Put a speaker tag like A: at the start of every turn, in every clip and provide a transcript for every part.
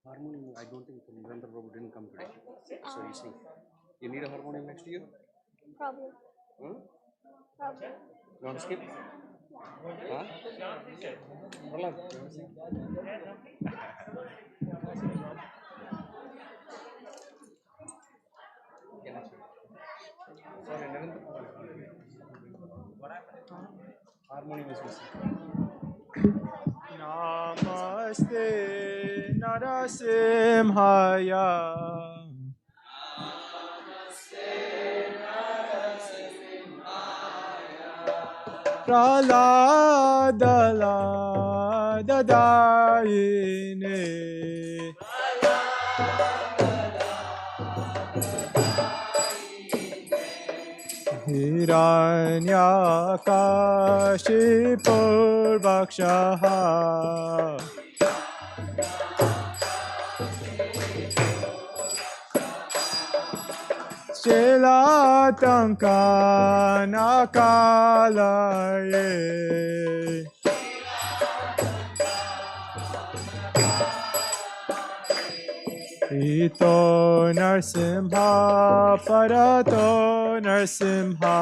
A: Harmonium, I don't think Narendra Prabhu didn't come today. So you see, you need a harmonium next to you?
B: Probably. Probably.
A: You want to skip? Huh? Prahlad, you want to sing? Sorry, Narendra. What happened? Harmonium is missing.
C: Namaste Narasimhaya. Praladala dadayine. Hiranyakashipur Vakshaha. Shilatanka nakalaye. Ito Narsimha Parato Narsimha.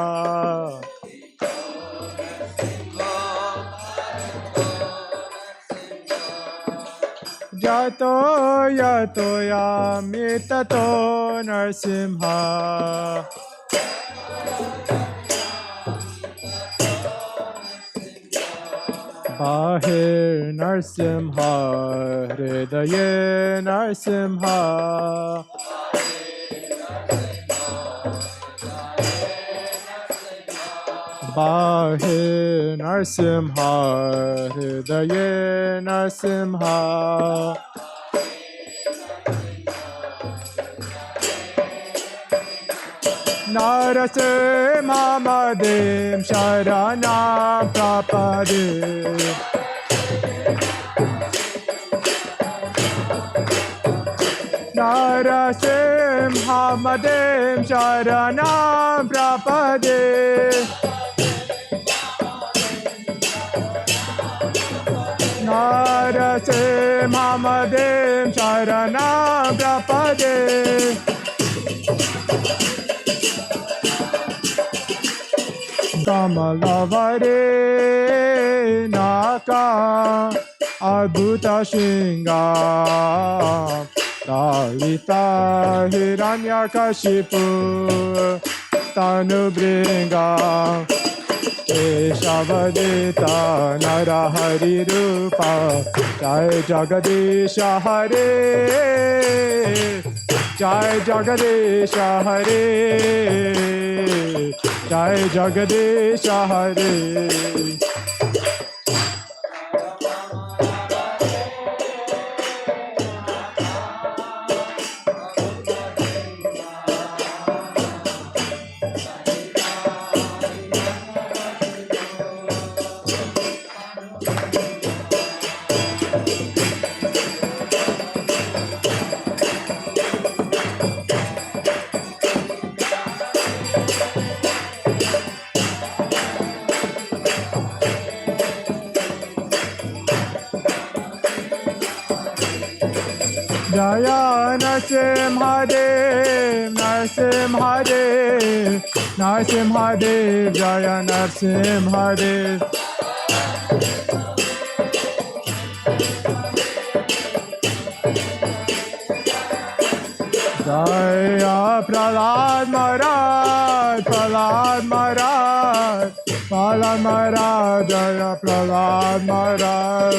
C: Jato yato yamitato Narsimha. Bahir Narsimha, Hridaye Narsimha. Bahir Narsimha, Hridaye Narsimha. Narasimha Madim Sharanam Prapade. Narasimha Madim Sharanam Prapade. Narasimha Madim Sharanam Prapade. Kamalavare Naka Adbhuta Shinga Lalita Hiranyakashipu Tanubringa Keshavadita Narahari Rupa Jai Jagadisha Hare Jai Jagadisha Hare Jai Jagadisha Hare. Jaya Narsimhadev, Narsimhadev, Narsimhadev, Jaya Narsimhadev. Jaya Prahlad Maharaj, Prahlad Maharaj, Prahlad Maharaj, Jaya Prahlad Maharaj.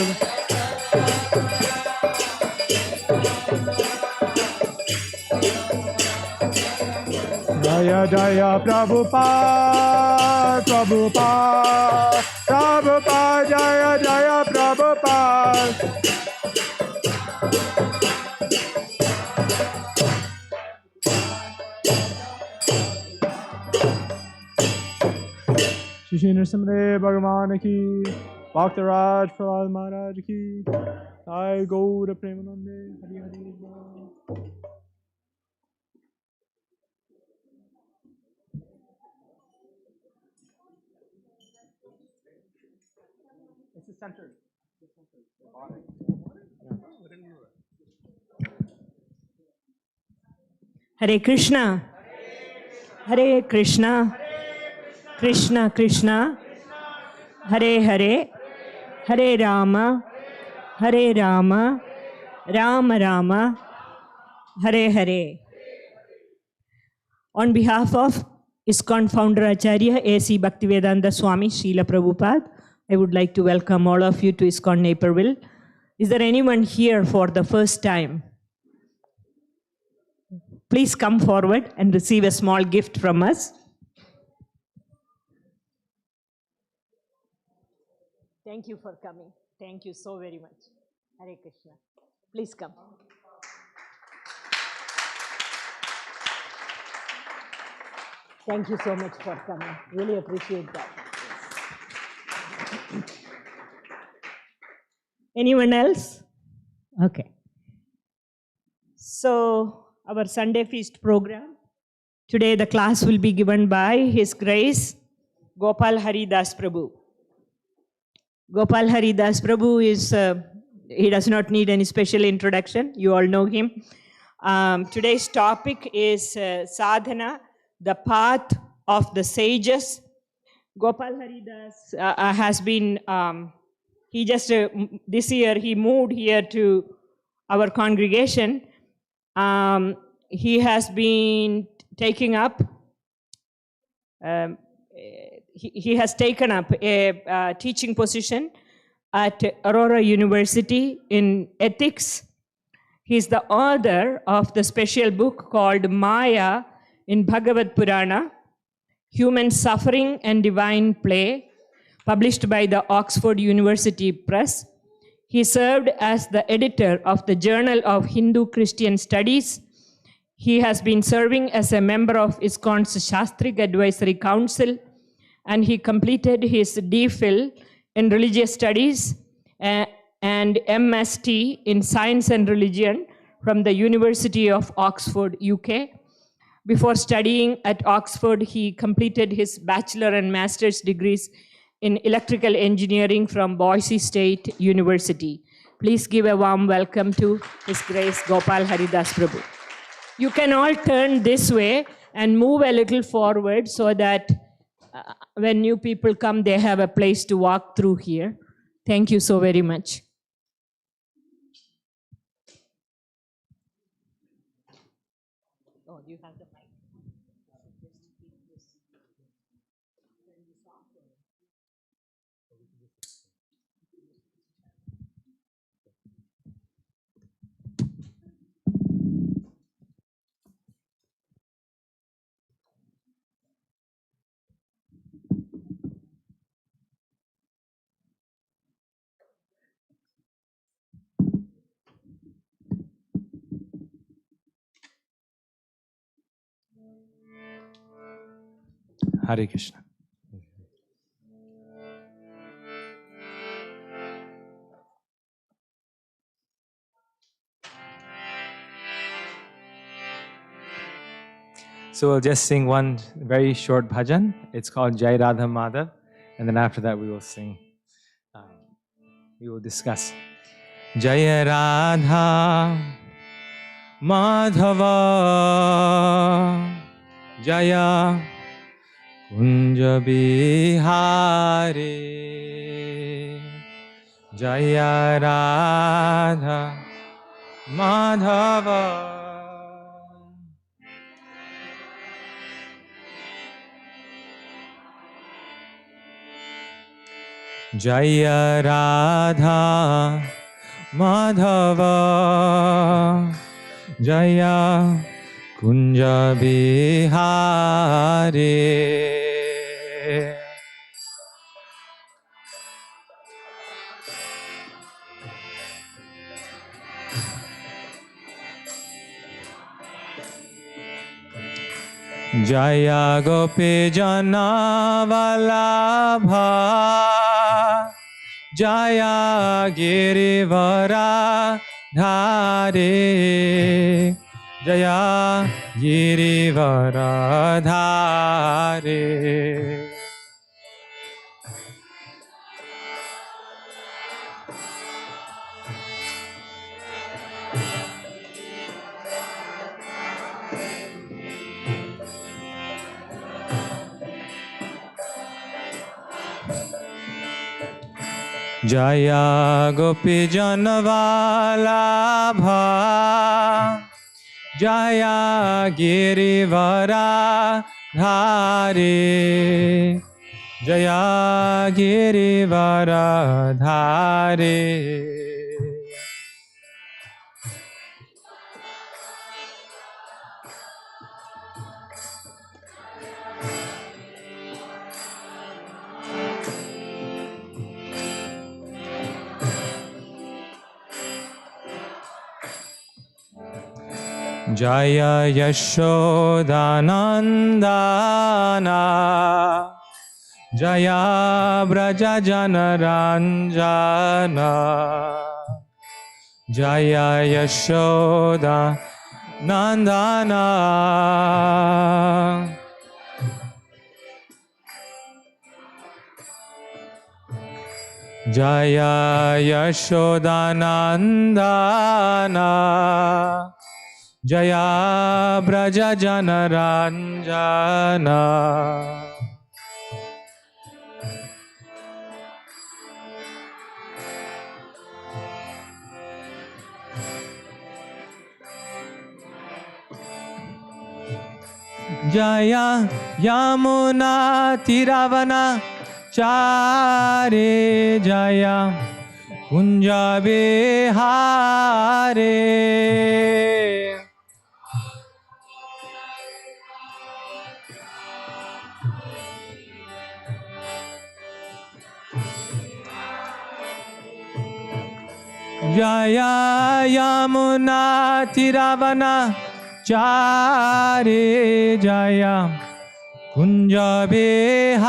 C: Jaya Jaya Prabhupada, Prabhupada, Prabhupada, Jaya Jaya Prabhupada. Shri Nrsimhadev Bhagavan ki, Bhaktaraj Prahlad Maharaj ki, Jai Gaura Premanande, Hari Hari Bol. It's the center.
D: Hare Krishna, Hare Krishna, Krishna Krishna, Hare Hare, Hare Rama, Hare Rama, Rama Rama, Hare Hare. On behalf of ISKCON founder Acharya A.C. Bhaktivedanta Swami Srila Prabhupada, I would like to welcome all of you to ISKCON Naperville. Is there anyone here for the first time? Please come forward and receive a small gift from us. Thank you for coming. Thank you so very much. Hare Krishna. Please come. Thank you so much for coming. Really appreciate that. Anyone else? Okay. So, our Sunday feast program. Today the class will be given by His Grace Gopal Hari Das Prabhu. Gopal Hari Das Prabhu is, he does not need any special introduction. You all know him. Today's topic is Sadhana, the path of the sages. Gopal Hari Das has been, he just, this year he moved here to our congregation. He has been taking up, he has taken up a teaching position at Aurora University in ethics. He is the author of the special book called Maya in Bhagavad Purana, Human Suffering and Divine Play, published by the Oxford University Press. He served as the editor of the Journal of Hindu-Christian Studies. He has been serving as a member of ISKCON's Shastric Advisory Council, and he completed his DPhil in Religious Studies and MST in Science and Religion from the University of Oxford, UK. Before studying at Oxford, he completed his bachelor and master's degrees in electrical engineering from Boise State University. Please give a warm welcome to His Grace Gopal Hari Das Prabhu. You can all turn this way and move a little forward so that when new people come, they have a place to walk through here. Thank you so very much. Oh, you have the mic.
C: Hare Krishna. So we'll just sing one very short bhajan. It's called Jai Radha Madhav. And then after that we will sing. We will discuss. Jai Radha Madhava Jaya Kunja Bihari Jaya Radha Madhava Jaya Radha Madhava Jaya Kunja Bihari Jaya Gopi Jana Vallabha Jaya Girivara Dhari Jaya Girivara Dhari Jaya Gopi Janvalabha Jaya Girivara Dhari Jaya Girivara Dhari. Jaya Yashodanandana Jaya Braja Janaranjana Jaya Yashoda Nandana Jaya Yashodanandana Jaya Braja Janaranjana. Jaya Yamuna Tiravana Chare Jaya Kunja Vihare Jaya Yamuna Tiravana Chare Jaya Kunja Vihare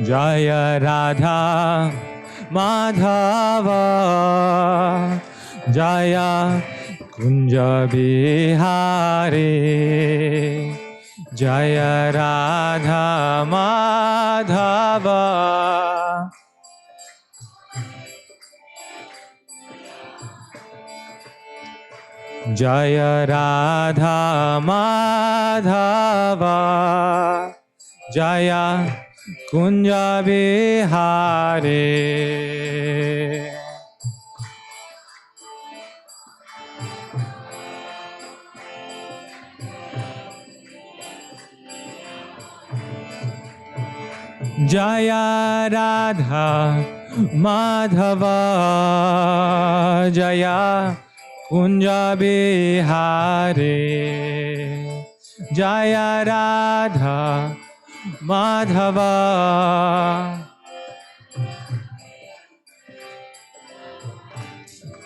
C: Jaya Radha Madhava Jaya Kunja Bihari Jaya Radha Madhava Jaya Radha Madhava Jaya Kunja Bihari Jaya Radha Madhava Jaya Kunja Bihari Jaya Radha Madhava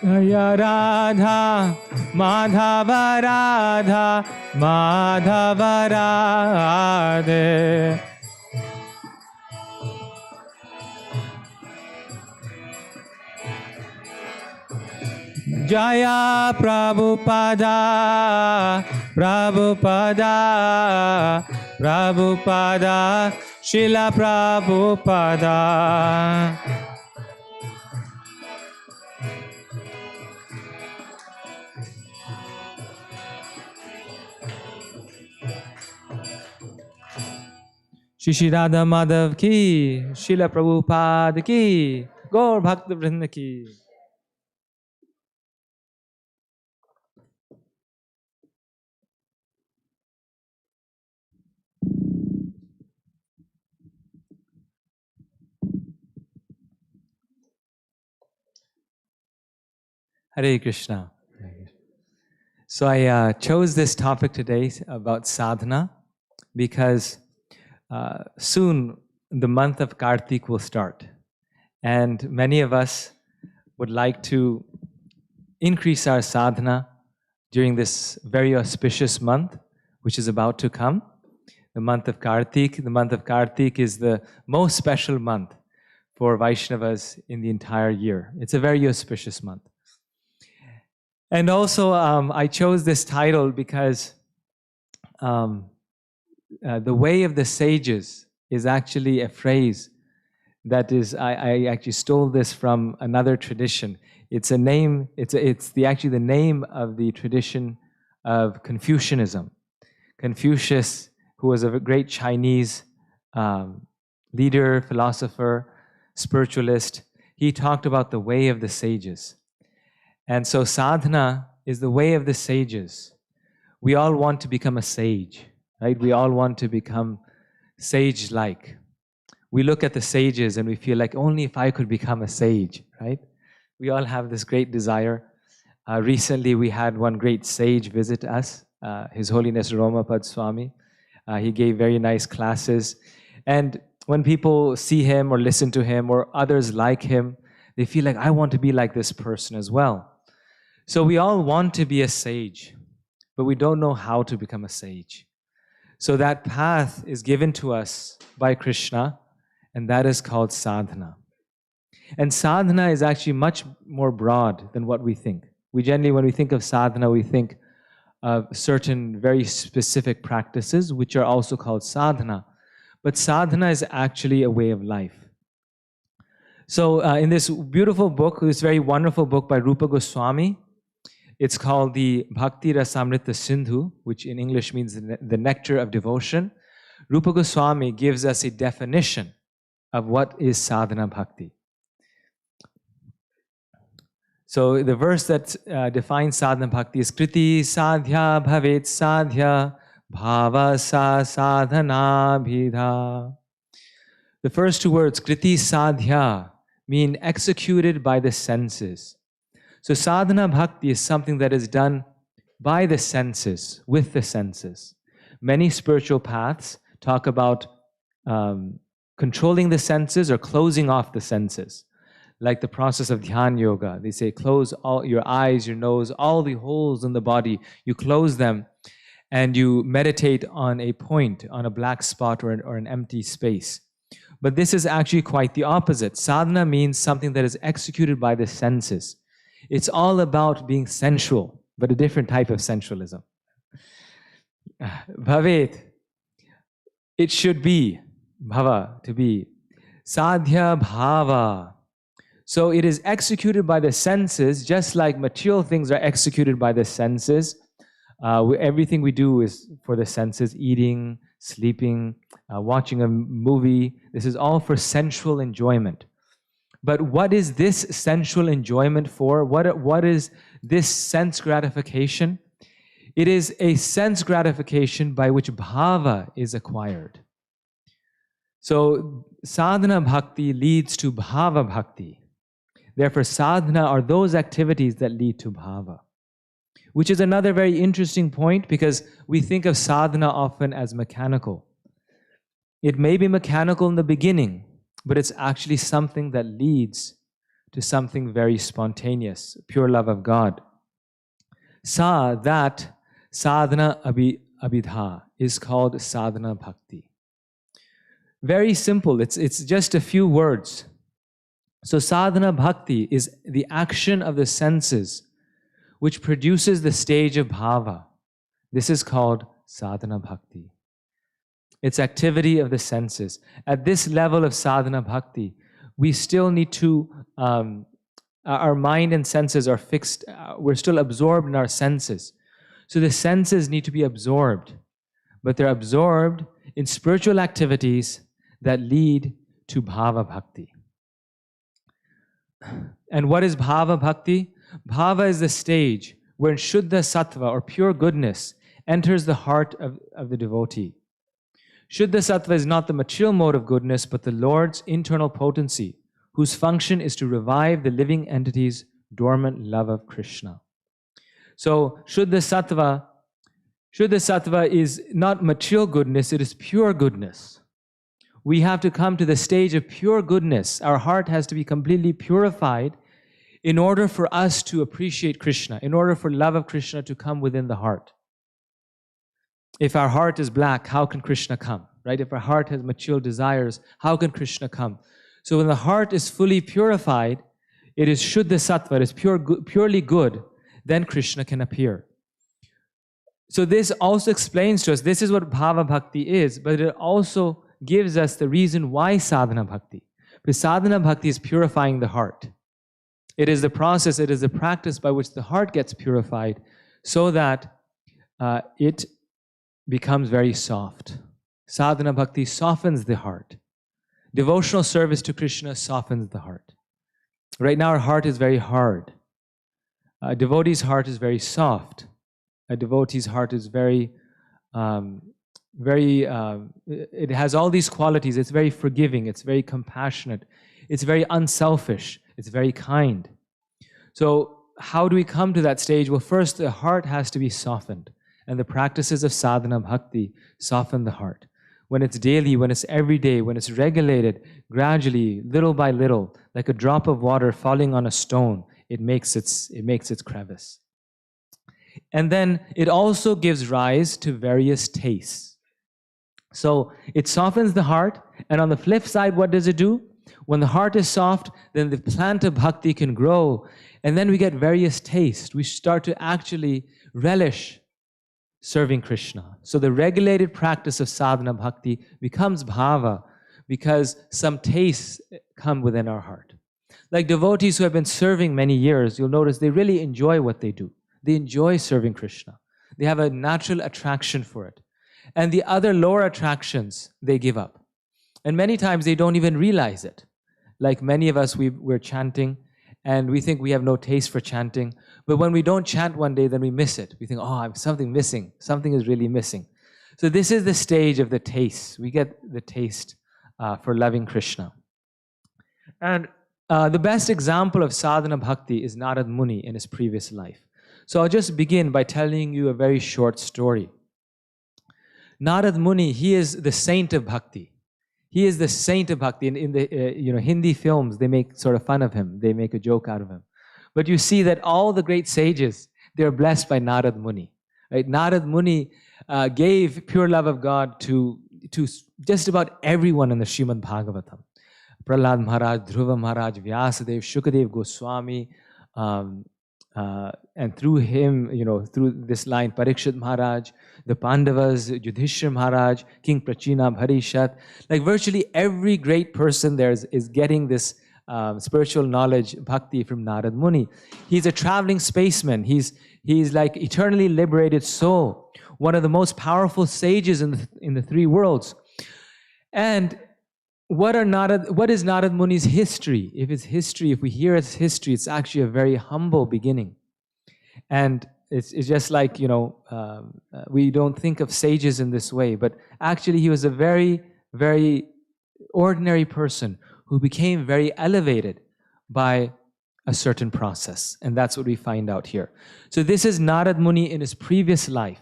C: Jaya Radha Madhava Radha Madhava Radhe Jaya Prabhupada Prabhupada Prabhupada Srila Prabhupada Shri Radha Madhav ki Srila Prabhupada ki Gaur Bhakta Vrinda ki. Hare Krishna. So I chose this topic today about sadhana because soon the month of Kartik will start. And many of us would like to increase our sadhana during this very auspicious month, which is about to come, the month of Kartik. The month of Kartik is the most special month for Vaishnavas in the entire year. It's a very auspicious month. And also, I chose this title because the way of the sages is actually a phrase that is, I actually stole this from another tradition. It's a name, actually the name of the tradition of Confucianism. Confucius, who was a great Chinese leader, philosopher, spiritualist, he talked about the way of the sages. And so sadhana is the way of the sages. We all want to become a sage, right? We all want to become sage-like. We look at the sages and we feel like, only if I could become a sage, right? We all have this great desire. Recently, we had one great sage visit us, His Holiness Romapad Swami. He gave very nice classes. And when people see him or listen to him or others like him, they feel like, I want to be like this person as well. So we all want to be a sage, but we don't know how to become a sage. So that path is given to us by Krishna, and that is called sadhana. And sadhana is actually much more broad than what we think. We generally, when we think of sadhana, we think of certain very specific practices, which are also called sadhana. But sadhana is actually a way of life. So in this beautiful book, this very wonderful book by Rupa Goswami, it's called the Bhakti Rasamrita Sindhu, which in English means the nectar of devotion. Rupa Goswami gives us a definition of what is sadhana bhakti. So the verse that defines sadhana bhakti is Kriti sadhya bhavet sadhya bhava sa sadhana bhidha. The first two words, Kriti sadhya, mean executed by the senses. So sadhana bhakti is something that is done by the senses, with the senses. Many spiritual paths talk about controlling the senses or closing off the senses. Like the process of Dhyan Yoga. They say close all your eyes, your nose, all the holes in the body. You close them and you meditate on a point, on a black spot or an empty space. But this is actually quite the opposite. Sadhana means something that is executed by the senses. It's all about being sensual, but a different type of sensualism. Bhavet, it should be. Bhava, to be. Sadhya bhava. So it is executed by the senses, just like material things are executed by the senses. Everything we do is for the senses, eating, sleeping, watching a movie. This is all for sensual enjoyment. But what is this sensual enjoyment for? What is this sense gratification? It is a sense gratification by which bhava is acquired. So sadhana bhakti leads to bhava bhakti. Therefore, sadhana are those activities that lead to bhava. Which is another very interesting point because we think of sadhana often as mechanical. It may be mechanical in the beginning, but it's actually something that leads to something very spontaneous, pure love of God. That sadhana abhidha is called sadhana bhakti. Very simple, it's just a few words. So sadhana bhakti is the action of the senses which produces the stage of bhava. This is called sadhana bhakti. It's activity of the senses. At this level of sadhana bhakti, we still need to, our mind and senses are fixed, we're still absorbed in our senses. So the senses need to be absorbed, but they're absorbed in spiritual activities that lead to bhava bhakti. And what is bhava bhakti? Bhava is the stage where Shuddha Sattva or pure goodness enters the heart of the devotee. Shuddha Sattva is not the material mode of goodness, but the Lord's internal potency, whose function is to revive the living entity's dormant love of Krishna. So Shuddha Sattva is not material goodness, it is pure goodness. We have to come to the stage of pure goodness. Our heart has to be completely purified in order for us to appreciate Krishna, in order for love of Krishna to come within the heart. If our heart is black, how can Krishna come? Right? If our heart has material desires, how can Krishna come? So when the heart is fully purified, it is Shuddha Sattva, it is purely good, then Krishna can appear. So this also explains to us, this is what Bhava Bhakti is, but it also gives us the reason why sadhana bhakti. Because sadhana bhakti is purifying the heart. It is the process, it is the practice by which the heart gets purified so that it becomes very soft. Sadhana bhakti softens the heart. Devotional service to Krishna softens the heart. Right now our heart is very hard. A devotee's heart is very soft. A devotee's heart is it has all these qualities. It's very forgiving, it's very compassionate, it's very unselfish, it's very kind. So how do we come to that stage? Well, first the heart has to be softened, and the practices of sadhana bhakti soften the heart. When it's daily, when it's every day, when it's regulated, gradually, little by little, like a drop of water falling on a stone, it makes its crevice. And then it also gives rise to various tastes. So it softens the heart, and on the flip side, what does it do? When the heart is soft, then the plant of bhakti can grow, and then we get various tastes. We start to actually relish serving Krishna. So the regulated practice of sadhana bhakti becomes bhava because some tastes come within our heart. Like devotees who have been serving many years, you'll notice they really enjoy what they do. They enjoy serving Krishna. They have a natural attraction for it. And the other lower attractions, they give up. And many times they don't even realize it. Like many of us, we're chanting, and we think we have no taste for chanting. But when we don't chant one day, then we miss it. We think, oh, I'm something missing. Something is really missing. So this is the stage of the taste. We get the taste for loving Krishna. And the best example of sadhana bhakti is Narada Muni in his previous life. So I'll just begin by telling you a very short story. Narada Muni, he is the saint of bhakti. He is the saint of bhakti. In the Hindi films, they make sort of fun of him. They make a joke out of him. But you see that all the great sages, they are blessed by Narada Muni. Right? Narada Muni gave pure love of God to just about everyone in the Srimad-Bhagavatam. Prahlad Maharaj, Dhruva Maharaj, Vyasadev, Shukadev Goswami, and through him, through this line, Parikshit Maharaj, the Pandavas, Yudhishthira Maharaj, King Prachina, Bharishat, like virtually every great person there is getting this spiritual knowledge, bhakti from Narada Muni. He's a traveling spaceman. He's like eternally liberated soul, one of the most powerful sages in the three worlds. And what is Narada Muni's history? If we hear its history, it's actually a very humble beginning. And it's just like, we don't think of sages in this way, but actually he was a very, very ordinary person who became very elevated by a certain process. And that's what we find out here. So this is Narada Muni in his previous life,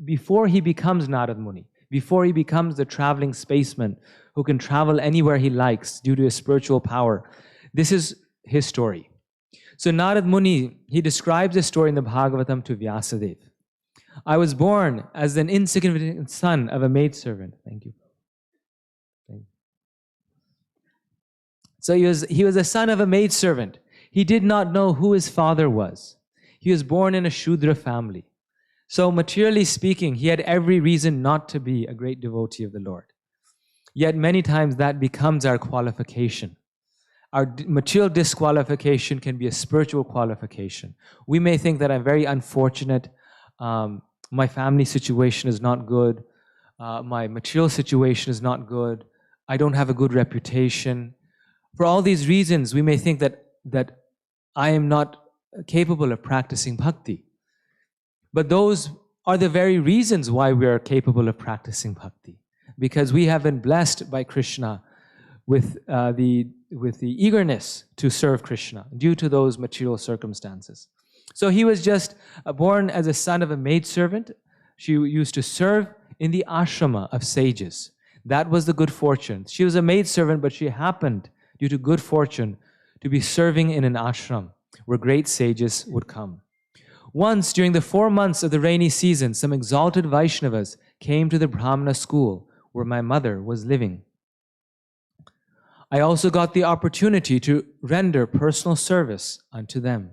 C: before he becomes Narada Muni, before he becomes the traveling spaceman who can travel anywhere he likes due to his spiritual power. This is his story. So Narada Muni, he describes his story in the Bhagavatam to Vyasadeva. I was born as an insignificant son of a maidservant. Thank you. So he was a son of a maidservant. He did not know who his father was. He was born in a Shudra family. So materially speaking, he had every reason not to be a great devotee of the Lord. Yet many times that becomes our qualification. Our material disqualification can be a spiritual qualification. We may think that I'm very unfortunate, my family situation is not good, my material situation is not good, I don't have a good reputation. For all these reasons, we may think that I am not capable of practicing bhakti. But those are the very reasons why we are capable of practicing bhakti. Because we have been blessed by Krishna with the eagerness to serve Krishna due to those material circumstances. So he was just born as a son of a maidservant. She used to serve in the ashrama of sages. That was the good fortune. She was a maidservant, but she happened, due to good fortune, to be serving in an ashram where great sages would come. Once, during the 4 months of the rainy season, some exalted Vaishnavas came to the Brahmana school where my mother was living. I also got the opportunity to render personal service unto them.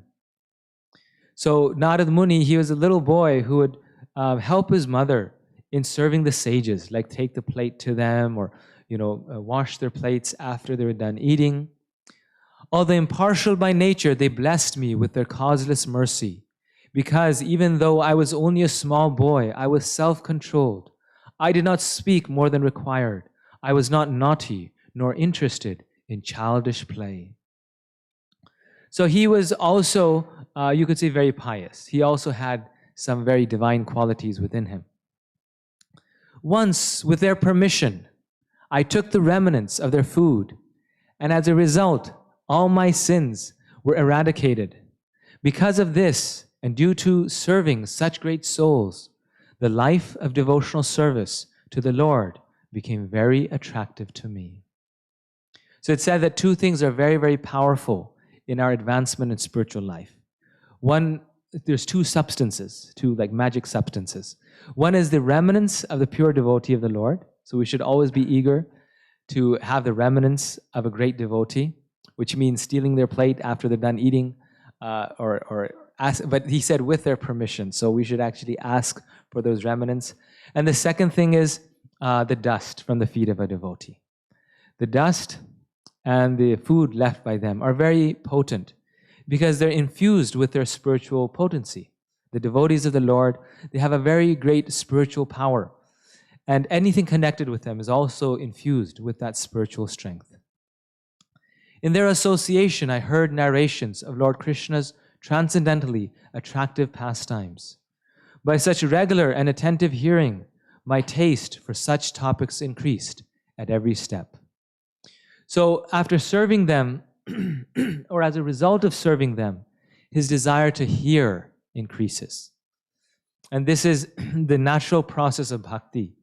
C: So Narada Muni, he was a little boy who would help his mother in serving the sages, like take the plate to them or wash their plates after they were done eating. Although impartial by nature, they blessed me with their causeless mercy, because even though I was only a small boy, I was self-controlled. I did not speak more than required. I was not naughty nor interested in childish play. So he was also, you could say, very pious. He also had some very divine qualities within him. Once, with their permission, I took the remnants of their food, and as a result, all my sins were eradicated. Because of this, and due to serving such great souls, the life of devotional service to the Lord became very attractive to me. So it said that two things are very, very powerful in our advancement in spiritual life. One, there's two substances, two like magic substances. One is the remnants of the pure devotee of the Lord. So we should always be eager to have the remnants of a great devotee, which means stealing their plate after they're done eating, or ask, but he said with their permission. So we should actually ask for those remnants. And the second thing is the dust from the feet of a devotee. The dust and the food left by them are very potent because they're infused with their spiritual potency. The devotees of the Lord, they have a very great spiritual power. And anything connected with them is also infused with that spiritual strength. In their association, I heard narrations of Lord Krishna's transcendently attractive pastimes. By such regular and attentive hearing, my taste for such topics increased at every step. So after serving them, or as a result of serving them, his desire to hear increases. And this is the natural process of bhakti.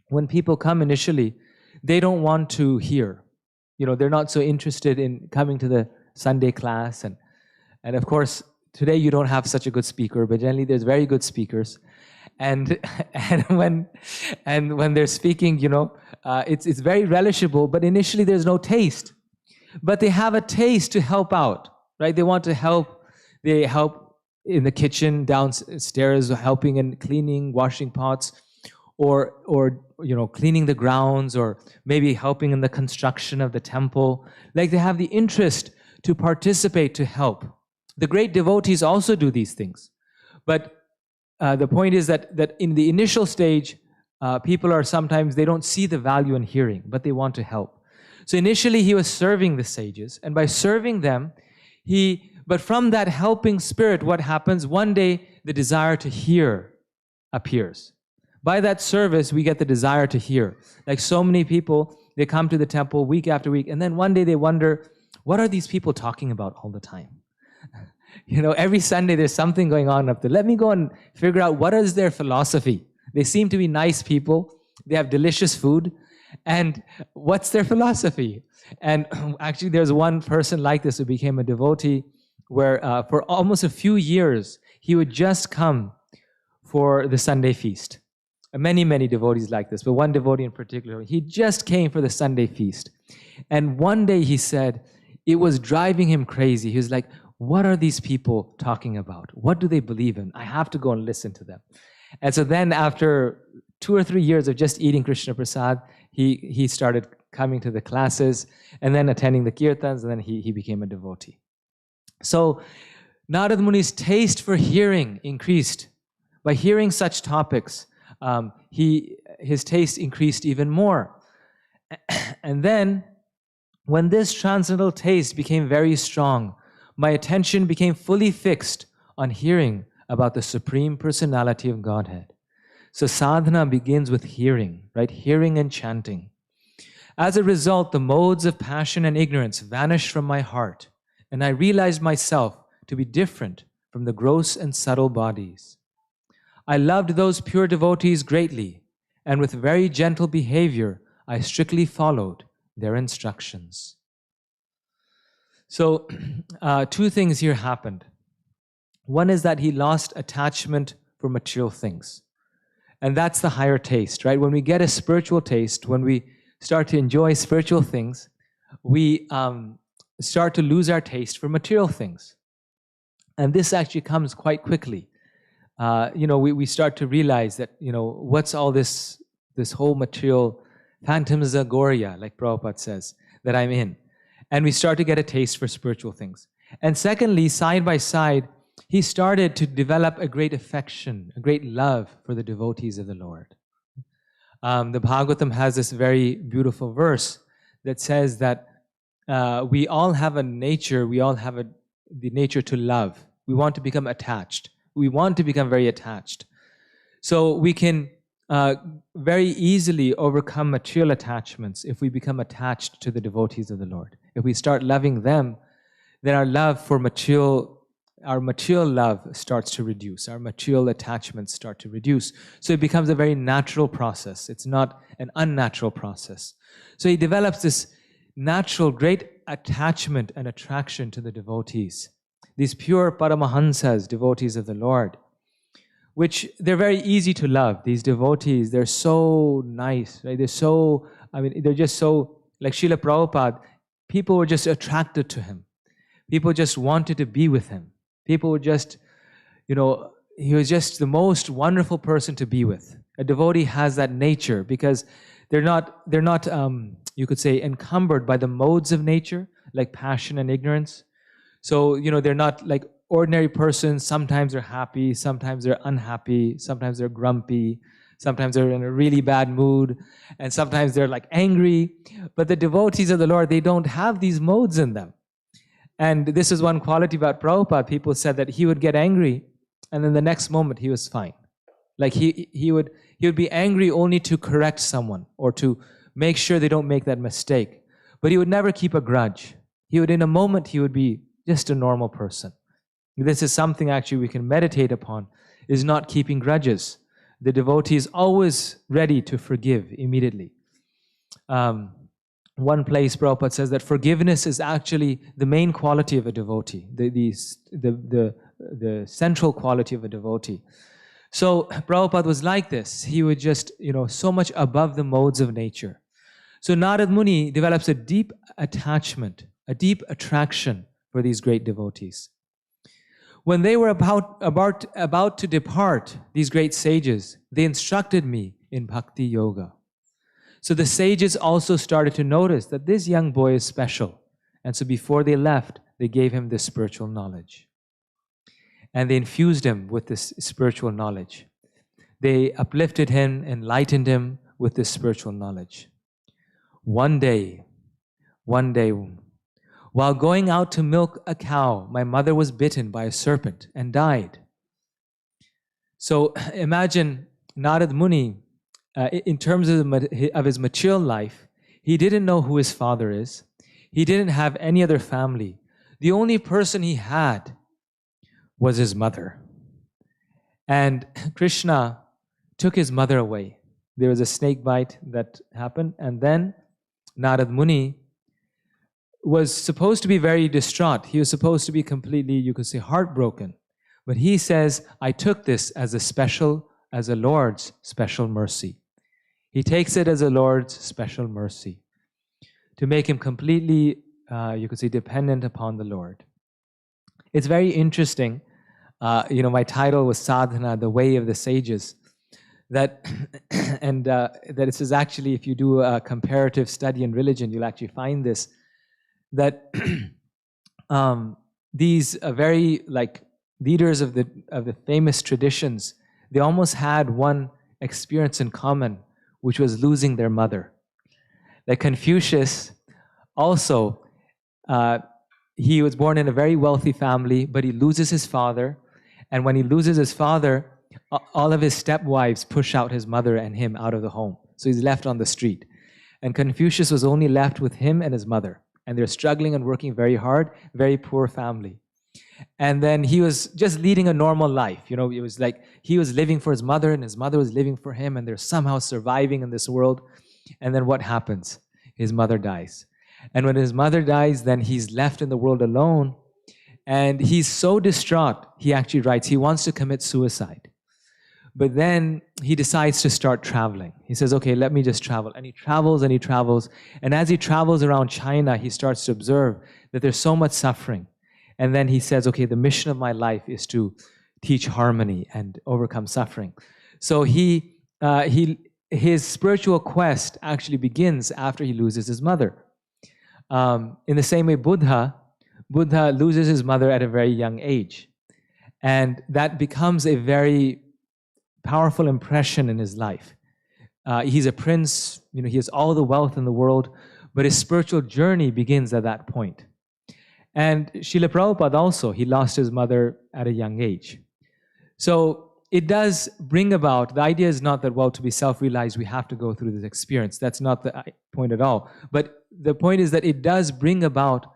C: When people come initially, they don't want to hear. They're not so interested in coming to the Sunday class. And of course, today you don't have such a good speaker, but generally there's very good speakers. And when they're speaking, it's very relishable, but initially there's no taste. But they have a taste to help out, right? They want to help. They help in the kitchen, downstairs, helping in cleaning, washing pots, or cleaning the grounds, or maybe helping in the construction of the temple. Like they have the interest to participate, to help. The great devotees also do these things. But the point is that in the initial stage, people are sometimes, they don't see the value in hearing, but they want to help. So initially he was serving the sages, and by serving them, but from that helping spirit, what happens? One day, the desire to hear appears. By that service, we get the desire to hear. Like so many people, they come to the temple week after week, and then one day they wonder, what are these people talking about all the time? Every Sunday there's something going on up there. Let me go and figure out what is their philosophy. They seem to be nice people. They have delicious food. And what's their philosophy? And actually there's one person like this who became a devotee where for almost a few years, he would just come for the Sunday feast. Many, many devotees like this, but one devotee in particular, he just came for the Sunday feast. And one day he said, it was driving him crazy. He was like, what are these people talking about? What do they believe in? I have to go and listen to them. And so then after 2 or 3 years of just eating Krishna Prasad, he started coming to the classes and then attending the kirtans, and then he became a devotee. So Narada Muni's taste for hearing increased. By hearing such topics, his taste increased even more. And then, when this transcendental taste became very strong, my attention became fully fixed on hearing about the Supreme Personality of Godhead. So sadhana begins with hearing, right? Hearing and chanting. As a result, the modes of passion and ignorance vanished from my heart, and I realized myself to be different from the gross and subtle bodies. I loved those pure devotees greatly, and with very gentle behavior, I strictly followed their instructions. So, two things here happened. One is that he lost attachment for material things. And that's the higher taste, right? When we get a spiritual taste, when we start to enjoy spiritual things, we start to lose our taste for material things. And this actually comes quite quickly. We start to realize that, what's all this whole material phantasmagoria, like Prabhupada says, that I'm in. And we start to get a taste for spiritual things. And secondly, side by side, he started to develop a great affection, a great love for the devotees of the Lord. The Bhagavatam has this very beautiful verse that says that we all have a nature, we all have the nature to love. We want to become attached. We want to become very attached. So we can very easily overcome material attachments if we become attached to the devotees of the Lord. If we start loving them, then our love for our material love starts to reduce. Our material attachments start to reduce. So it becomes a very natural process. It's not an unnatural process. So he develops this natural, great attachment and attraction to the devotees. These pure Paramahansas, devotees of the Lord, which they're very easy to love. These devotees, they're so nice, right? They're just so, like Srila Prabhupada, people were just attracted to him. People just wanted to be with him. People were just, he was just the most wonderful person to be with. A devotee has that nature because they're not, you could say, encumbered by the modes of nature, like passion and ignorance. So, they're not like ordinary persons. Sometimes they're happy, sometimes they're unhappy, sometimes they're grumpy, sometimes they're in a really bad mood, and sometimes they're like angry. But the devotees of the Lord, they don't have these modes in them. And this is one quality about Prabhupada. People said that he would get angry, and then the next moment he was fine. Like he would be angry only to correct someone or to make sure they don't make that mistake. But he would never keep a grudge. In a moment, he would be just a normal person. This is something actually we can meditate upon, is not keeping grudges. The devotee is always ready to forgive immediately. One place Prabhupada says that forgiveness is actually the main quality of a devotee, the central quality of a devotee. So Prabhupada was like this. He was just, so much above the modes of nature. So Narada Muni develops a deep attachment, a deep attraction for these great devotees. When they were about to depart, these great sages, they instructed me in bhakti yoga. So the sages also started to notice that this young boy is special. And so before they left, they gave him this spiritual knowledge. And they infused him with this spiritual knowledge. They uplifted him, enlightened him with this spiritual knowledge. One day, while going out to milk a cow, my mother was bitten by a serpent and died. So imagine Narada Muni, in terms of his material life, he didn't know who his father is. He didn't have any other family. The only person he had was his mother. And Krishna took his mother away. There was a snake bite that happened, and then Narada Muni was supposed to be very distraught. He was supposed to be completely, you could say, heartbroken. But he says, I took this as a Lord's special mercy. He takes it as a Lord's special mercy to make him completely, you could say, dependent upon the Lord. It's very interesting. My title was Sadhana, the way of the sages. That this is actually, if you do a comparative study in religion, you'll actually find this, that these very leaders of the famous traditions, they almost had one experience in common, which was losing their mother. Like Confucius also, he was born in a very wealthy family, but he loses his father. And when he loses his father, all of his stepwives push out his mother and him out of the home. So he's left on the street. And Confucius was only left with him and his mother. And they're struggling and working very hard, very poor family. And then he was just leading a normal life. It was like he was living for his mother and his mother was living for him, and they're somehow surviving in this world. And then what happens? His mother dies. And when his mother dies, then he's left in the world alone. And he's so distraught, he actually writes, he wants to commit suicide. But then he decides to start traveling. He says, okay, let me just travel. And he travels and he travels. And as he travels around China, he starts to observe that there's so much suffering. And then he says, okay, the mission of my life is to teach harmony and overcome suffering. So he his spiritual quest actually begins after he loses his mother. In the same way, Buddha loses his mother at a very young age. And that becomes a very powerful impression in his life. He's a prince, he has all the wealth in the world, but his spiritual journey begins at that point. And Srila Prabhupada also, he lost his mother at a young age. So it does bring about, the idea is not that, well, to be self-realized, we have to go through this experience. That's not the point at all. But the point is that it does bring about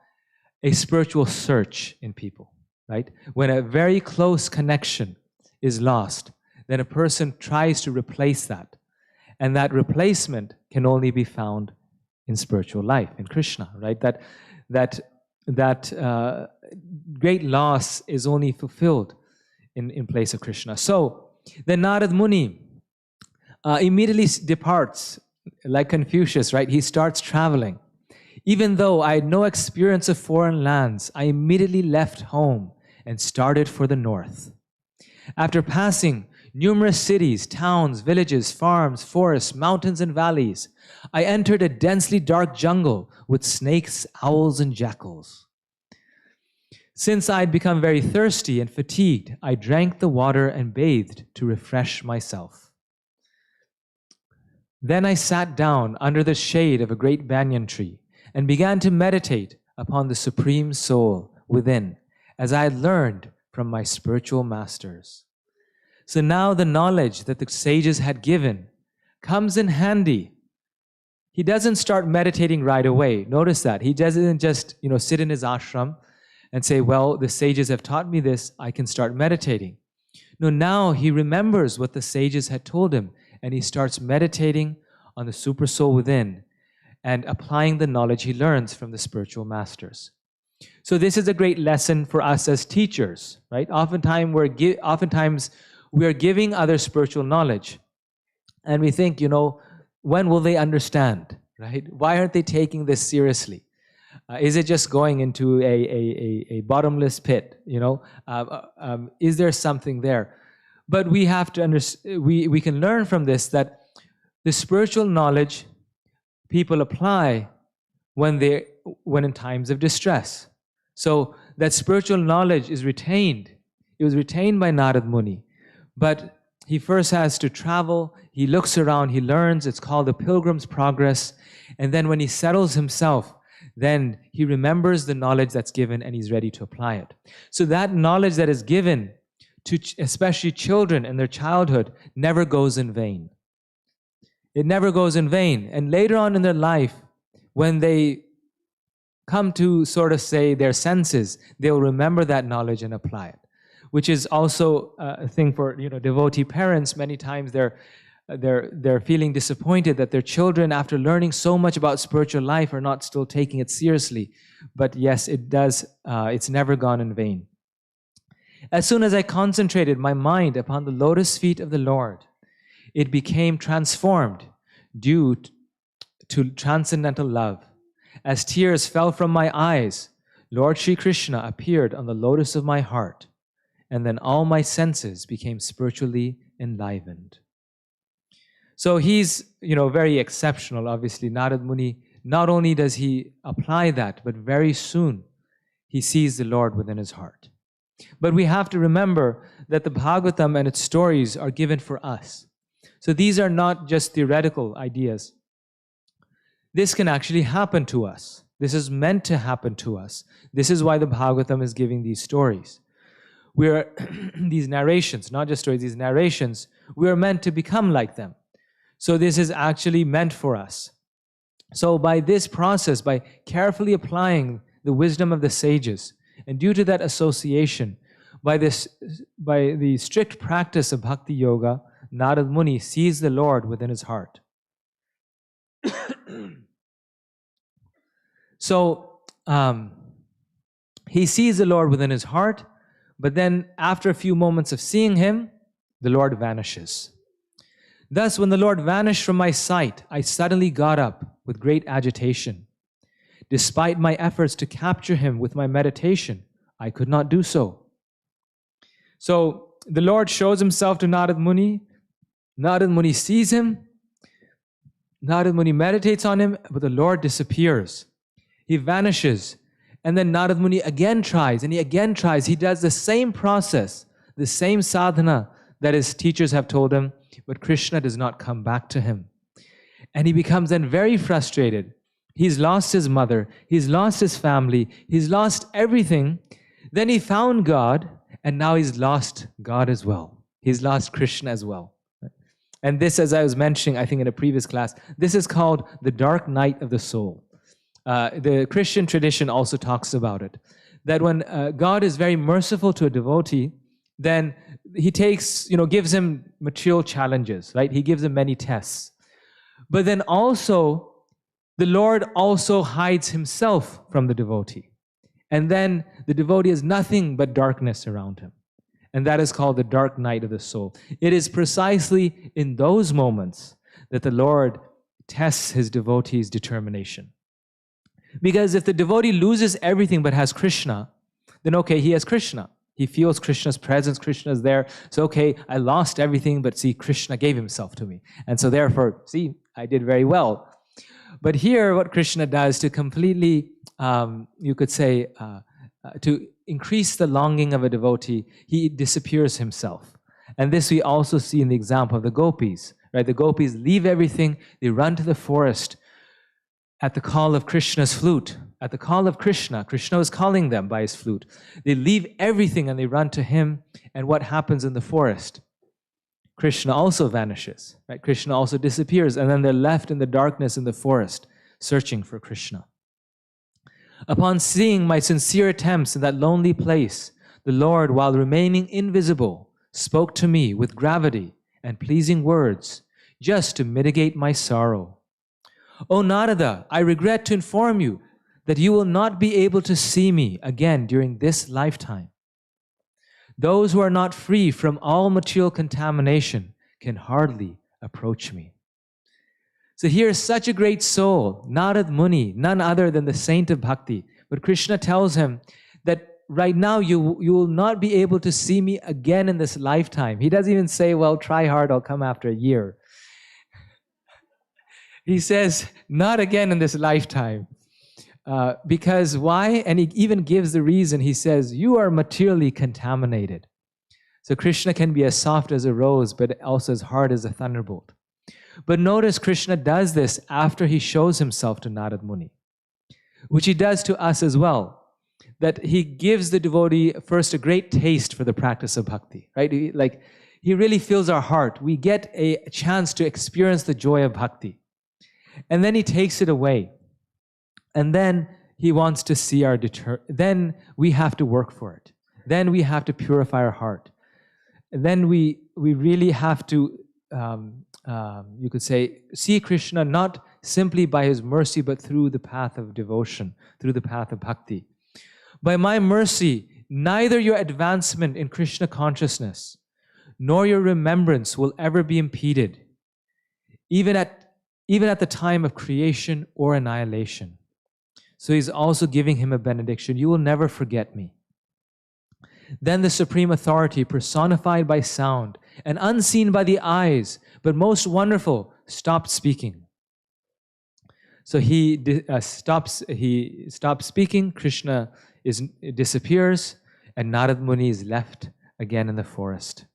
C: a spiritual search in people, right? When a very close connection is lost, then a person tries to replace that. And that replacement can only be found in spiritual life, in Krishna, right? That great loss is only fulfilled in place of Krishna. So then Narada Muni immediately departs, like Confucius, right? He starts traveling. Even though I had no experience of foreign lands, I immediately left home and started for the north. After passing numerous cities, towns, villages, farms, forests, mountains, and valleys, I entered a densely dark jungle with snakes, owls, and jackals. Since I had become very thirsty and fatigued, I drank the water and bathed to refresh myself. Then I sat down under the shade of a great banyan tree and began to meditate upon the Supreme Soul within, as I had learned from my spiritual masters. So now the knowledge that the sages had given comes in handy. He doesn't start meditating right away. Notice that. He doesn't just, sit in his ashram and say, well, the sages have taught me this, I can start meditating. No, now he remembers what the sages had told him, and he starts meditating on the super soul within and applying the knowledge he learns from the spiritual masters. So this is a great lesson for us as teachers, right? Oftentimes we are giving others spiritual knowledge, and we think, when will they understand, right? Why aren't they taking this seriously? Is it just going into a bottomless pit? Is there something there? But we have to understand. We can learn from this that the spiritual knowledge people apply when in times of distress. So that spiritual knowledge is retained. It was retained by Narada Muni, but he first has to travel. He looks around. He learns. It's called the Pilgrim's Progress. And then when he settles himself, then he remembers the knowledge that's given and he's ready to apply it. So that knowledge that is given to especially children in their childhood never goes in vain. It never goes in vain. And later on in their life, when they come to sort of say their senses, they'll remember that knowledge and apply it, which is also a thing for devotee parents. Many times they're feeling disappointed that their children, after learning so much about spiritual life, are not still taking it seriously. But yes, it does. It's never gone in vain. As soon as I concentrated my mind upon the lotus feet of the Lord, it became transformed due to transcendental love. As tears fell from my eyes, Lord Sri Krishna appeared on the lotus of my heart, and then all my senses became spiritually enlivened. So he's, very exceptional, obviously. Narada Muni, not only does he apply that, but very soon he sees the Lord within his heart. But we have to remember that the Bhagavatam and its stories are given for us. So these are not just theoretical ideas. This can actually happen to us. This is meant to happen to us. This is why the Bhagavatam is giving these stories. These narrations, not just stories, these narrations, we are meant to become like them. So this is actually meant for us. So by this process, by carefully applying the wisdom of the sages, and due to that association, by the strict practice of bhakti yoga, Narada Muni sees the Lord within his heart. So he sees the Lord within his heart, but then after a few moments of seeing him, the Lord vanishes. Thus, when the Lord vanished from my sight, I suddenly got up with great agitation. Despite my efforts to capture him with my meditation, I could not do so. So the Lord shows himself to Narada Muni. Narada Muni sees him, Narada Muni meditates on him, but the Lord disappears. He vanishes. And then Narada Muni again tries, and he again tries. He does the same process, the same sadhana that his teachers have told him, but Krishna does not come back to him. And he becomes then very frustrated. He's lost his mother, he's lost his family, he's lost everything. Then he found God, and now he's lost God as well. He's lost Krishna as well. And this, as I was mentioning, I think in a previous class, this is called the dark night of the soul. The Christian tradition also talks about it. That when God is very merciful to a devotee, then he takes, gives him material challenges, right? He gives him many tests. But then also, the Lord also hides himself from the devotee. And then the devotee has nothing but darkness around him. And that is called the dark night of the soul. It is precisely in those moments that the Lord tests his devotee's determination. Because if the devotee loses everything but has Krishna, then okay, he has Krishna. He feels Krishna's presence, Krishna is there. So okay, I lost everything, but see, Krishna gave himself to me. And so therefore, see, I did very well. But here, what Krishna does to completely, you could say, to increase the longing of a devotee, he disappears himself. And this we also see in the example of the gopis, right? The gopis leave everything, they run to the forest at the call of Krishna's flute. At the call of Krishna, Krishna is calling them by his flute. They leave everything and they run to him. And what happens in the forest? Krishna also vanishes, right? Krishna also disappears, and then they're left in the darkness in the forest, searching for Krishna. Upon seeing my sincere attempts in that lonely place, the Lord, while remaining invisible, spoke to me with gravity and pleasing words, just to mitigate my sorrow. O Narada, I regret to inform you that you will not be able to see me again during this lifetime. Those who are not free from all material contamination can hardly approach me. So here is such a great soul, Narada Muni, none other than the saint of bhakti. But Krishna tells him that right now you will not be able to see me again in this lifetime. He doesn't even say, well, try hard, I'll come after a year. He says, not again in this lifetime. Because why? And he even gives the reason. He says, you are materially contaminated. So Krishna can be as soft as a rose, but also as hard as a thunderbolt. But notice Krishna does this after he shows himself to Narada Muni, which he does to us as well. That he gives the devotee first a great taste for the practice of bhakti, right? He really fills our heart. We get a chance to experience the joy of bhakti. And then he takes it away. And then he wants to see our then we have to work for it. Then we have to purify our heart. And then we really have to, you could say, see Krishna not simply by his mercy, but through the path of devotion, through the path of bhakti. By my mercy, neither your advancement in Krishna consciousness, nor your remembrance will ever be impeded, even at the time of creation or annihilation. So he's also giving him a benediction. You will never forget me. Then the Supreme Authority, personified by sound and unseen by the eyes, but most wonderful, stopped speaking. So he stops speaking, Krishna disappears, and Narada Muni is left again in the forest.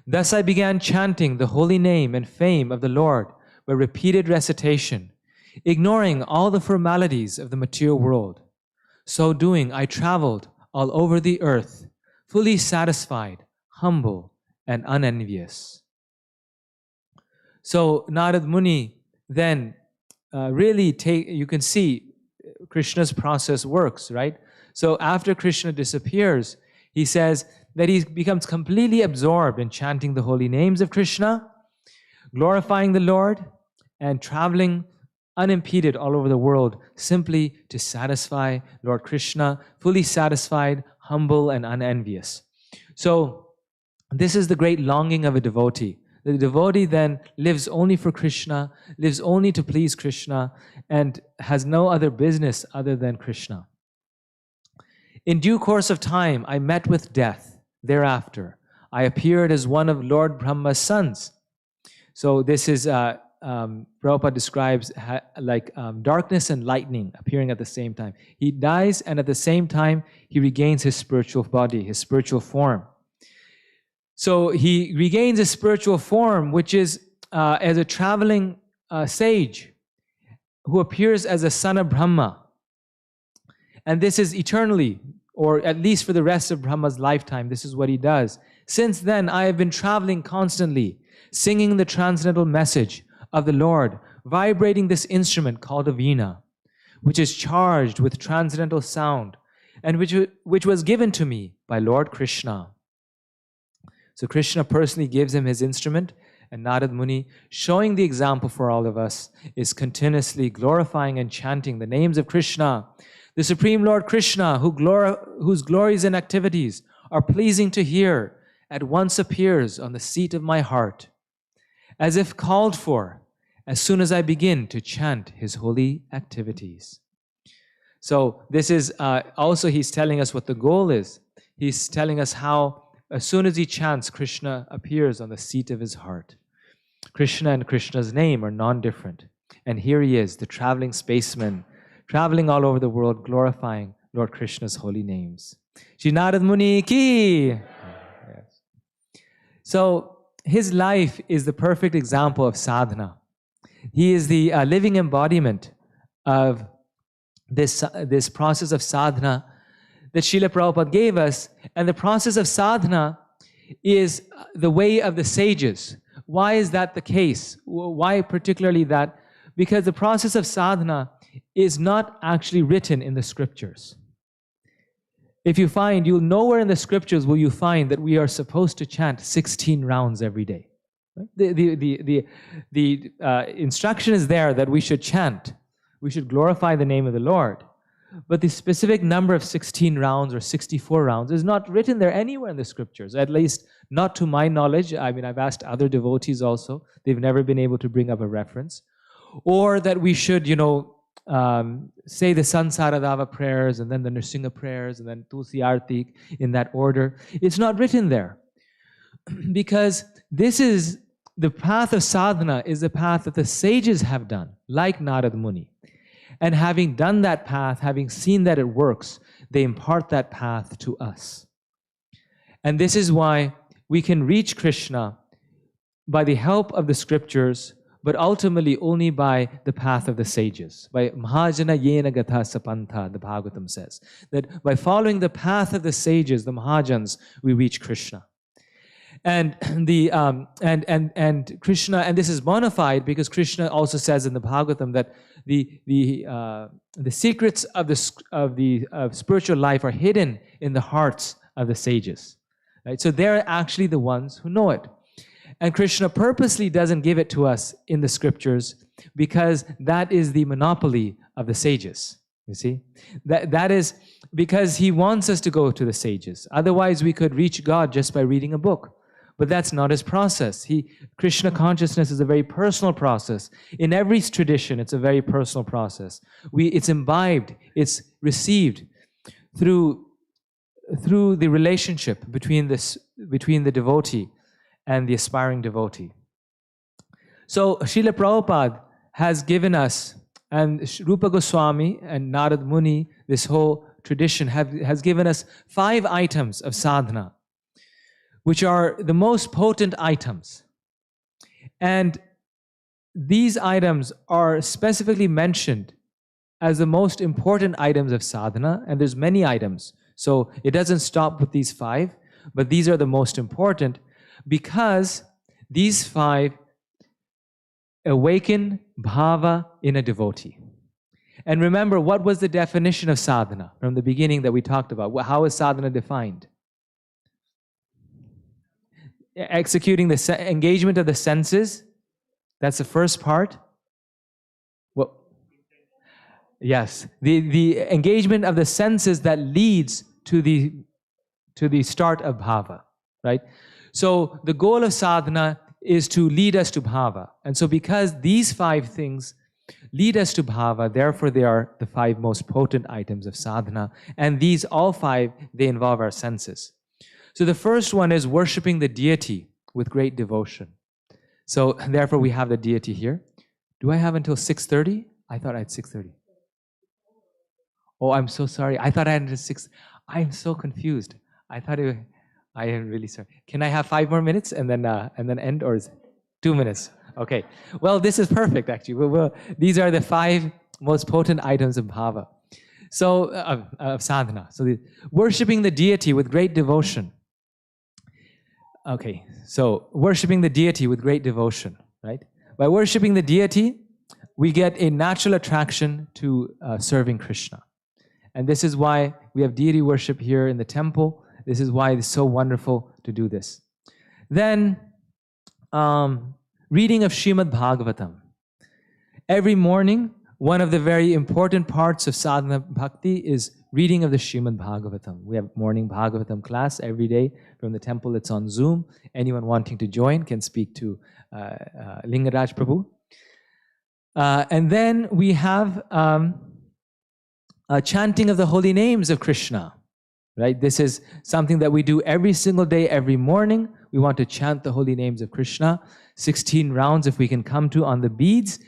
C: Thus I began chanting the holy name and fame of the Lord by repeated recitation, ignoring all the formalities of the material world. So doing, I traveled all over the earth, fully satisfied, humble, and unenvious. So Narada Muni then you can see Krishna's process works, right? So after Krishna disappears, he says that he becomes completely absorbed in chanting the holy names of Krishna, glorifying the Lord, and traveling unimpeded all over the world, simply to satisfy Lord Krishna, fully satisfied, humble, and unenvious. So this is the great longing of a devotee. The devotee then lives only for Krishna, lives only to please Krishna, and has no other business other than Krishna. In due course of time, I met with death. Thereafter, I appeared as one of Lord Brahma's sons. So this is Prabhupada describes like darkness and lightning appearing at the same time. He dies, and at the same time, he regains his spiritual body, his spiritual form. So he regains his spiritual form, which is as a traveling sage who appears as a son of Brahma. And this is eternally, or at least for the rest of Brahma's lifetime, this is what he does. Since then, I have been traveling constantly, singing the transcendental message of the Lord, vibrating this instrument called a veena, which is charged with transcendental sound, and which was given to me by Lord Krishna. So Krishna personally gives him his instrument, and Narada Muni, showing the example for all of us, is continuously glorifying and chanting the names of Krishna, the Supreme Lord Krishna, whose glories and activities are pleasing to hear, at once appears on the seat of my heart, as if called for, as soon as I begin to chant his holy activities. So this is also, he's telling us what the goal is. He's telling us how, as soon as he chants, Krishna appears on the seat of his heart. Krishna and Krishna's name are non-different. And here he is, the traveling spaceman, traveling all over the world, glorifying Lord Krishna's holy names. Shri Narada Muni ki! Yes. So his life is the perfect example of sadhana. He is the living embodiment of this process of sadhana that Srila Prabhupada gave us. And the process of sadhana is the way of the sages. Why is that the case? Why particularly that? Because the process of sadhana is not actually written in the scriptures. If you find, nowhere in the scriptures will you find that we are supposed to chant 16 rounds every day. The instruction is there that we should chant. We should glorify the name of the Lord. But the specific number of 16 rounds or 64 rounds is not written there anywhere in the scriptures, at least not to my knowledge. I mean, I've asked other devotees also. They've never been able to bring up a reference. Or that we should, say the Sansaradava prayers and then the Nrsimha prayers and then Tulsi Arati in that order. It's not written there. Because this is the path of sadhana, is the path that the sages have done, like Narada Muni. And having done that path, having seen that it works, they impart that path to us. And this is why we can reach Krishna by the help of the scriptures, but ultimately only by the path of the sages. By Mahajana Yena Gatha Sapantha, the Bhagavatam says, that by following the path of the sages, the Mahajans, we reach Krishna. And Krishna, and this is bona fide because Krishna also says in the Bhagavatam that the secrets of spiritual life are hidden in the hearts of the sages. Right? So they're actually the ones who know it. And Krishna purposely doesn't give it to us in the scriptures because that is the monopoly of the sages. You see? That is because he wants us to go to the sages. Otherwise, we could reach God just by reading a book. But that's not his process. Krishna consciousness is a very personal process. In every tradition, it's a very personal process. It's imbibed, it's received through the relationship between the devotee and the aspiring devotee. So Srila Prabhupada has given us, and Rupa Goswami and Narada Muni, this whole tradition has given us 5 items of sadhana, which are the most potent items. And these items are specifically mentioned as the most important items of sadhana, and there's many items. So it doesn't stop with these 5, but these are the most important because these 5 awaken bhava in a devotee. And remember, what was the definition of sadhana from the beginning that we talked about? How is sadhana defined? Executing the engagement of the senses. That's the first part. Well, yes, the engagement of the senses that leads to the start of bhava, right? So the goal of sadhana is to lead us to bhava. And so because these 5 things lead us to bhava, therefore they are the 5 most potent items of sadhana. And these, all 5, they involve our senses. So the first one is worshiping the deity with great devotion. So therefore we have the deity here. Do I have until 6:30? I thought I had 6:30. Oh, I'm so sorry. I thought I had until 6. I'm so confused. I am really sorry. Can I have 5 more minutes and then end, or is it 2 minutes? Okay. Well, this is perfect actually. These are the 5 most potent items of bhava. So of sadhana. So worshipping the deity with great devotion. Okay. So worshipping the deity with great devotion, right? By worshipping the deity, we get a natural attraction to serving Krishna. And this is why we have deity worship here in the temple. This is why it's so wonderful to do this. Then, reading of Srimad-Bhagavatam. Every morning, one of the very important parts of sadhana bhakti is reading of the Srimad-Bhagavatam. We have morning Bhagavatam class every day from the temple. It's on Zoom. Anyone wanting to join can speak to Lingaraj Prabhu. And then we have chanting of the holy names of Krishna, right? This is something that we do every single day, every morning. We want to chant the holy names of Krishna, 16 rounds if we can come to on the beads,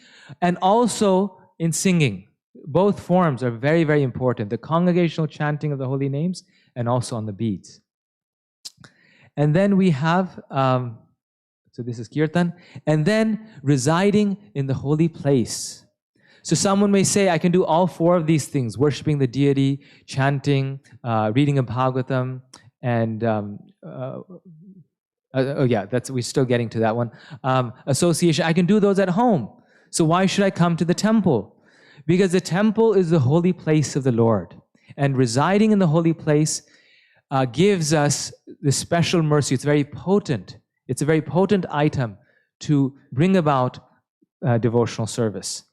C: and also in singing. Both forms are very, very important. The congregational chanting of the holy names and also on the beads. And then we have, so this is kirtan, and then residing in the holy place. So someone may say, I can do all 4 of these things, worshiping the deity, chanting, reading of Bhagavatam, and, we're still getting to that one. Association, I can do those at home. So why should I come to the temple? Because the temple is the holy place of the Lord. And residing in the holy place gives us the special mercy. It's very potent. It's a very potent item to bring about devotional service.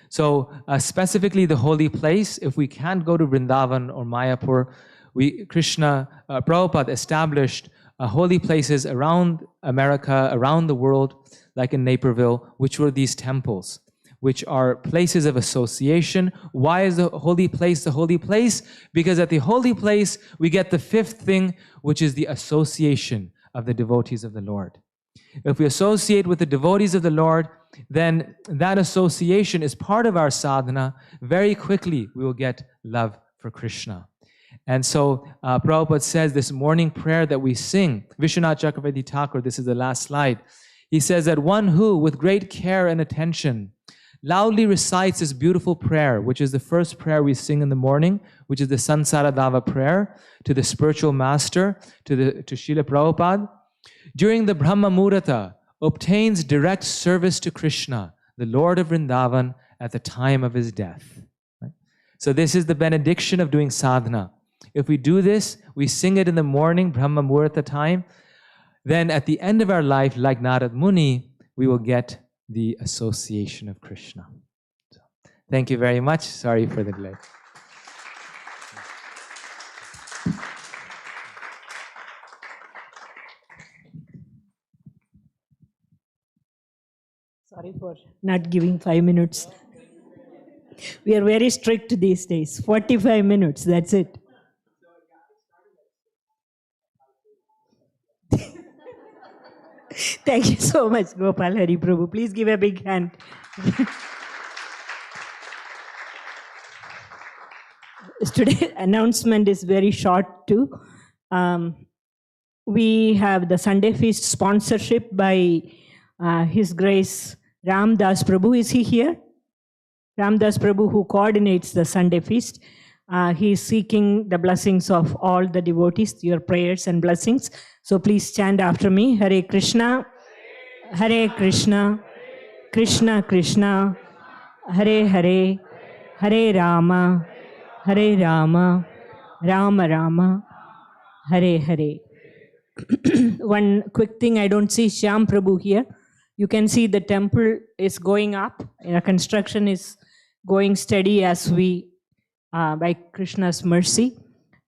C: So specifically the holy place, if we can't go to Vrindavan or Mayapur, Prabhupada established holy places around America, around the world, like in Naperville, which were these temples, which are places of association. Why is the holy place the holy place? Because at the holy place, we get the 5th thing, which is the association of the devotees of the Lord. If we associate with the devotees of the Lord, then that association is part of our sadhana. Very quickly, we will get love for Krishna. And so Prabhupada says this morning prayer that we sing, Vishwanath Chakravarti Thakur, this is the last slide. He says that one who, with great care and attention, loudly recites this beautiful prayer, which is the first prayer we sing in the morning, which is the Sansara Dava prayer to the spiritual master, to Srila Prabhupada, during the Brahma Muhurta, obtains direct service to Krishna, the Lord of Vrindavan, at the time of his death. Right? So this is the benediction of doing sadhana. If we do this, we sing it in the morning, Brahma Muhurta time, then at the end of our life, like Narada Muni, we will get the association of Krishna. So, thank you very much. Sorry for the delay.
D: Sorry for not giving 5 minutes. We are very strict these days. 45 minutes, that's it. Thank you so much, Gopal Hari Prabhu. Please give a big hand. Today's announcement is very short too. We have the Sunday Feast sponsorship by His Grace Ram Das Prabhu. Is he here? Ram Das Prabhu, who coordinates the Sunday Feast. He is seeking the blessings of all the devotees, your prayers and blessings. So please chant after me. Hare Krishna, Hare Krishna, Krishna Krishna, Hare Hare, Hare Rama, Hare Rama, Rama Rama, Hare Hare. One quick thing, I don't see Shyam Prabhu here. You can see the temple is going up. Construction is going steady as we, by Krishna's mercy.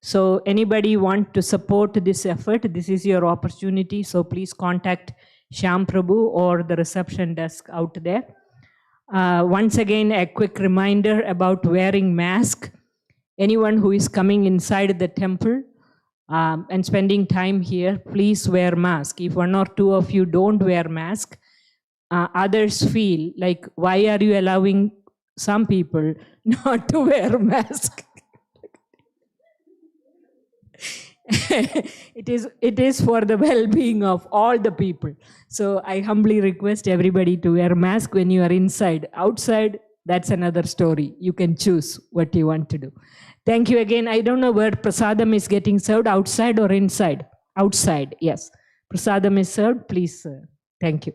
D: So anybody want to support this effort, this is your opportunity. So please contact Shyam Prabhu or the reception desk out there. Once again, a quick reminder about wearing mask. Anyone who is coming inside the temple and spending time here, please wear mask. If 1 or 2 of you don't wear mask, others feel like, why are you allowing some people not to wear mask? It is for the well-being of all the people. So I humbly request everybody to wear mask when you are inside. Outside, that's another story. You can choose what you want to do. Thank you again. I don't know where prasadam is getting served, outside or inside? Outside, yes. Prasadam is served, please. Thank you.